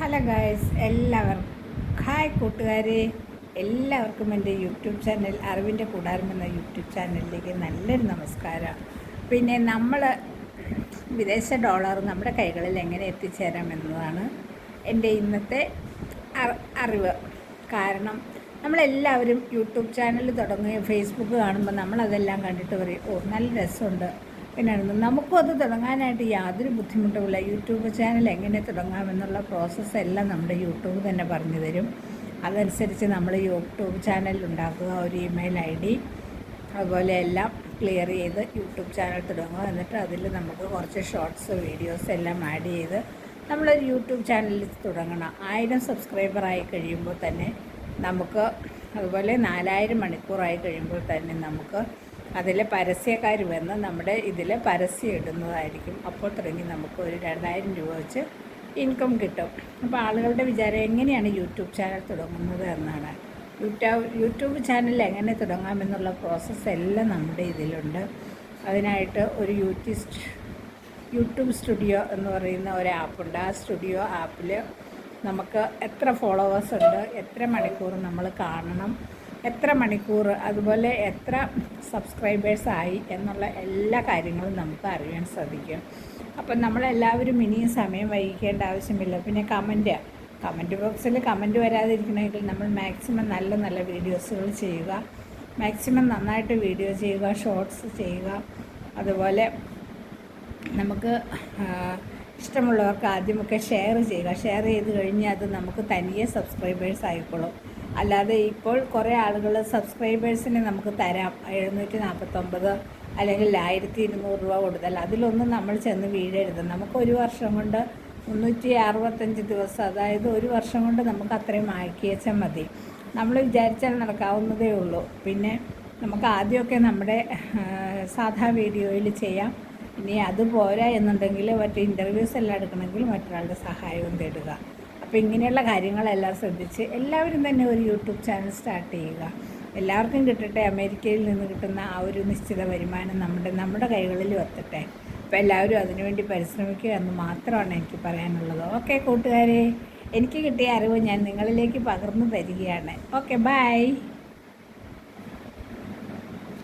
Hello guys, hi കൂട്ടുകാരെ, എല്ലാവർക്കും എൻ്റെ യൂട്യൂബ് ചാനൽ അറിവിൻ്റെ കൂടാരം എന്ന യൂട്യൂബ് ചാനലിലേക്ക് നല്ലൊരു നമസ്കാരം. പിന്നെ നമ്മൾ വിദേശ ഡോളർ നമ്മുടെ കൈകളിൽ എങ്ങനെ എത്തിച്ചേരാമെന്നതാണ് എൻ്റെ ഇന്നത്തെ അറിവ്. കാരണം നമ്മളെല്ലാവരും യൂട്യൂബ് ചാനൽ തുടങ്ങുകയും ഫേസ്ബുക്ക് കാണുമ്പോൾ നമ്മളതെല്ലാം കണ്ടിട്ട് പറയും, ഓ നല്ല രസമുണ്ട്, പിന്നെ നമുക്കും അത് തുടങ്ങാനായിട്ട് യാതൊരു ബുദ്ധിമുട്ടുമില്ല. യൂട്യൂബ് ചാനൽ എങ്ങനെ തുടങ്ങാമെന്നുള്ള പ്രോസസ്സ് എല്ലാം നമ്മുടെ യൂട്യൂബ് തന്നെ പറഞ്ഞു തരും. അതനുസരിച്ച് നമ്മൾ യൂട്യൂബ് ചാനൽ ഉണ്ടാക്കുക, ഒരു ഇമെയിൽ ID, അതുപോലെ എല്ലാം ക്ലിയർ ചെയ്ത് യൂട്യൂബ് ചാനൽ തുടങ്ങുക. എന്നിട്ട് അതിൽ നമുക്ക് കുറച്ച് ഷോർട്സ് വീഡിയോസ് എല്ലാം ആഡ് ചെയ്ത് നമ്മളൊരു യൂട്യൂബ് ചാനലിൽ തുടങ്ങണം. 1000 സബ്സ്ക്രൈബറായി കഴിയുമ്പോൾ തന്നെ നമുക്ക്, അതുപോലെ 4000 മണിക്കൂറായി കഴിയുമ്പോൾ തന്നെ നമുക്ക് അതിൽ പരസ്യക്കാർ വന്ന് നമ്മുടെ ഇതിൽ പരസ്യം ഇടുന്നതായിരിക്കും. അപ്പോൾ തുടങ്ങി നമുക്ക് ഒരു 2000 രൂപ വെച്ച് ഇൻകം കിട്ടും. അപ്പോൾ ആളുകളുടെ വിചാരം എങ്ങനെയാണ് യൂട്യൂബ് ചാനൽ തുടങ്ങുന്നത് എന്നാണ്. യൂട്യൂബ് ചാനൽ എങ്ങനെ തുടങ്ങാമെന്നുള്ള പ്രോസസ്സ് എല്ലാം നമ്മുടെ ഇതിലുണ്ട്. അതിനായിട്ട് ഒരു യൂട്യൂബ് സ്റ്റുഡിയോ എന്ന് പറയുന്ന ഒരു ആപ്പുണ്ട്. ആ സ്റ്റുഡിയോ ആപ്പിൽ നമുക്ക് എത്ര ഫോളോവേഴ്സ് ഉണ്ട്, എത്ര മണിക്കൂർ നമ്മൾ കാണണം, എത്ര മണിക്കൂർ, അതുപോലെ എത്ര സബ്സ്ക്രൈബേഴ്സായി എന്നുള്ള എല്ലാ കാര്യങ്ങളും നമുക്ക് അറിയാൻ സാധിക്കും. അപ്പം നമ്മളെല്ലാവരും ഇനിയും സമയം വൈകിക്കേണ്ട ആവശ്യമില്ല. പിന്നെ കമൻറ്റ് ബോക്സിൽ കമൻറ്റ് വരാതിരിക്കണമെങ്കിൽ നമ്മൾ മാക്സിമം നല്ല നല്ല വീഡിയോസുകൾ ചെയ്യുക, മാക്സിമം നന്നായിട്ട് വീഡിയോ ചെയ്യുക, ഷോർട്സ് ചെയ്യുക. അതുപോലെ നമുക്ക് ഇഷ്ടമുള്ളവർക്ക് ആദ്യമൊക്കെ ഷെയർ ചെയ്യുക. ഷെയർ ചെയ്ത് കഴിഞ്ഞാൽ അത് നമുക്ക് തനിയെ സബ്സ്ക്രൈബേഴ്സ് ആയിക്കോളും. അല്ലാതെ ഇപ്പോൾ കുറേ ആളുകൾ സബ്സ്ക്രൈബേഴ്സിന് നമുക്ക് തരാം 749 അല്ലെങ്കിൽ 1200 രൂപ കൊടുത്താൽ അതിലൊന്നും നമ്മൾ ചെന്ന് വീഴരുത്. നമുക്ക് ഒരു വർഷം കൊണ്ട് 365 ദിവസം, അതായത് ഒരു വർഷം കൊണ്ട് നമുക്ക് അത്രയും ആക്കിയേച്ചാൽ മതി. നമ്മൾ വിചാരിച്ചാൽ നടക്കാവുന്നതേ ഉള്ളൂ. പിന്നെ നമുക്ക് ആദ്യമൊക്കെ നമ്മുടെ സാധാ വീഡിയോയിൽ ചെയ്യാം. ഇനി അത് പോരാ എന്നുണ്ടെങ്കിൽ മറ്റേ ഇൻ്റർവ്യൂസ് എല്ലാം എടുക്കണമെങ്കിൽ മറ്റൊരാളുടെ സഹായവും തേടുക. അപ്പോൾ ഇങ്ങനെയുള്ള കാര്യങ്ങളെല്ലാം ശ്രദ്ധിച്ച് എല്ലാവരും തന്നെ ഒരു യൂട്യൂബ് ചാനൽ സ്റ്റാർട്ട് ചെയ്യുക. എല്ലാവർക്കും കിട്ടട്ടെ. അമേരിക്കയിൽ നിന്ന് കിട്ടുന്ന ആ ഒരു നിശ്ചിത വരുമാനം നമ്മുടെ കൈകളിലും എത്തട്ടെ. അപ്പോൾ എല്ലാവരും അതിനുവേണ്ടി പരിശ്രമിക്കുക എന്ന് മാത്രമാണ് എനിക്ക് പറയാനുള്ളത്. ഓക്കെ കൂട്ടുകാരെ, എനിക്ക് കിട്ടിയ അറിവ് ഞാൻ നിങ്ങളിലേക്ക് പകർന്നു തരികയാണ്. Okay, by.